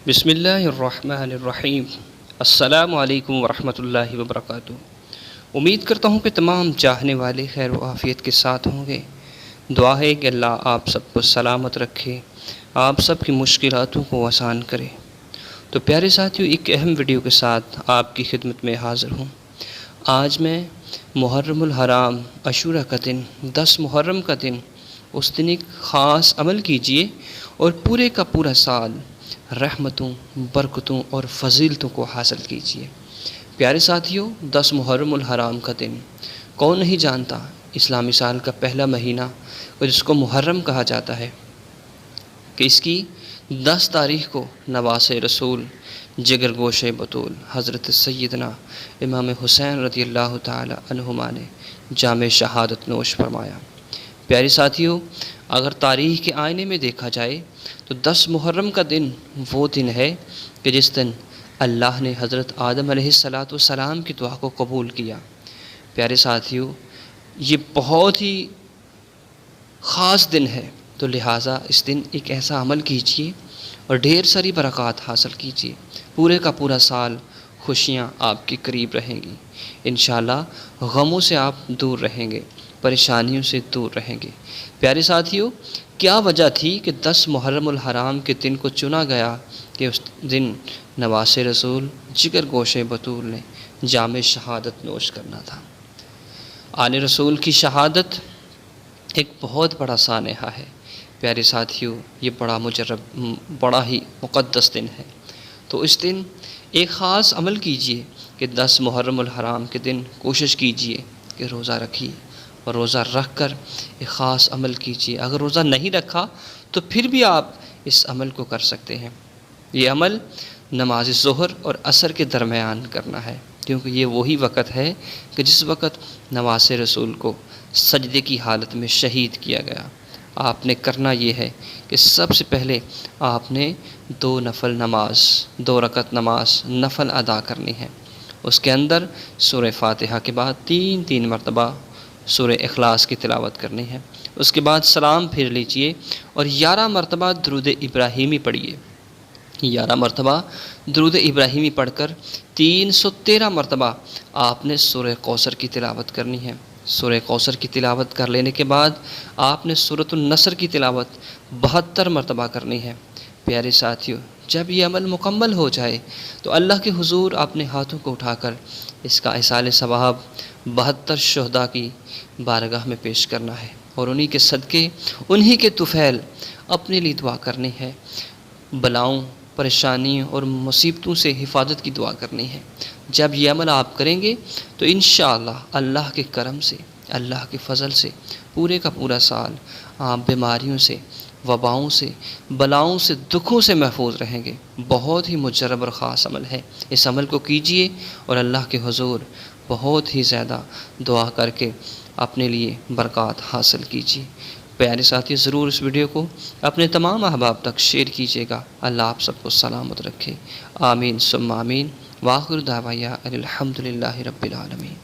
بسم اللہ الرحمن الرحیم۔ السلام علیکم ورحمۃ اللہ وبرکاتہ۔ امید کرتا ہوں کہ تمام چاہنے والے خیر و عافیت کے ساتھ ہوں گے۔ دعا ہے کہ اللہ آپ سب کو سلامت رکھے، آپ سب کی مشکلاتوں کو آسان کرے۔ تو پیارے ساتھیو، ایک اہم ویڈیو کے ساتھ آپ کی خدمت میں حاضر ہوں۔ آج میں محرم الحرام عاشوراء کا دن، 10 محرم کا دن، اس دن ایک خاص عمل کیجئے اور پورے کا پورا سال رحمتوں، برکتوں اور فضیلتوں کو حاصل کیجیے۔ پیارے ساتھیوں، 10 محرم الحرام کا دن کون نہیں جانتا؟ اسلامی سال کا پہلا مہینہ اور جس کو محرم کہا جاتا ہے، کہ اس کی 10 تاریخ کو نواس رسول جگر گوشہ بطول حضرت سیدنا امام حسین رضی اللہ تعالی عنہما نے جام شہادت نوش فرمایا۔ پیارے ساتھیوں، اگر تاریخ کے آئینے میں دیکھا جائے تو 10 محرم کا دن وہ دن ہے کہ جس دن اللہ نے حضرت آدم علیہ السلام کی دعا کو قبول کیا۔ پیارے ساتھیوں، یہ بہت ہی خاص دن ہے، تو لہٰذا اس دن ایک ایسا عمل کیجیے اور ڈھیر ساری برکات حاصل کیجیے۔ پورے کا پورا سال خوشیاں آپ کے قریب رہیں گی، انشاءاللہ غموں سے آپ دور رہیں گے، پریشانیوں سے دور رہیں گے۔ پیارے ساتھیوں، کیا وجہ تھی کہ 10 محرم الحرام کے دن کو چنا گیا کہ اس دن نواس رسول جگر گوشہ بطول نے جام شہادت نوش کرنا تھا؟ آل رسول کی شہادت ایک بہت بڑا سانحہ ہے۔ پیارے ساتھیوں، یہ بڑا ہی مقدس دن ہے۔ تو اس دن ایک خاص عمل کیجئے کہ 10 محرم الحرام کے دن کوشش کیجئے کہ روزہ رکھیے، اور روزہ رکھ کر ایک خاص عمل کیجیے۔ اگر روزہ نہیں رکھا تو پھر بھی آپ اس عمل کو کر سکتے ہیں۔ یہ عمل نماز ظہر اور عصر کے درمیان کرنا ہے، کیونکہ یہ وہی وقت ہے کہ جس وقت نواس رسول کو سجدے کی حالت میں شہید کیا گیا۔ آپ نے کرنا یہ ہے کہ سب سے پہلے آپ نے 2 رکعت نماز نفل ادا کرنی ہے۔ اس کے اندر سورہ فاتحہ کے بعد 3 مرتبہ سورہ اخلاص کی تلاوت کرنی ہے۔ اس کے بعد سلام پھیر لیجئے اور 11 مرتبہ درود ابراہیمی پڑھیے۔ 11 مرتبہ درود ابراہیمی پڑھ کر 313 مرتبہ آپ نے سورہ کوثر کی تلاوت کرنی ہے۔ سورہ کوثر کی تلاوت کر لینے کے بعد آپ نے سورۃ النصر کی تلاوت 72 مرتبہ کرنی ہے۔ پیارے ساتھیوں، جب یہ عمل مکمل ہو جائے تو اللہ کے حضور اپنے ہاتھوں کو اٹھا کر اس کا ایصال ثواب 72 شہداء کی بارگاہ میں پیش کرنا ہے، اور انہی کے صدقے، انہی کے طفیل اپنے لیے دعا کرنی ہے۔ بلاؤں، پریشانیوں اور مصیبتوں سے حفاظت کی دعا کرنی ہے۔ جب یہ عمل آپ کریں گے تو انشاءاللہ اللہ کے کرم سے، اللہ کے فضل سے پورے کا پورا سال آپ بیماریوں سے، وباؤں سے، بلاؤں سے، دکھوں سے محفوظ رہیں گے۔ بہت ہی مجرب اور خاص عمل ہے۔ اس عمل کو کیجئے اور اللہ کے حضور بہت ہی زیادہ دعا کر کے اپنے لیے برکات حاصل کیجیے۔ پیارے ساتھی، ضرور اس ویڈیو کو اپنے تمام احباب تک شیئر کیجیے گا۔ اللہ آپ سب کو سلامت رکھے، آمین ثم آمین۔ وآخر دعوانا ان الحمد للہ رب العالمین۔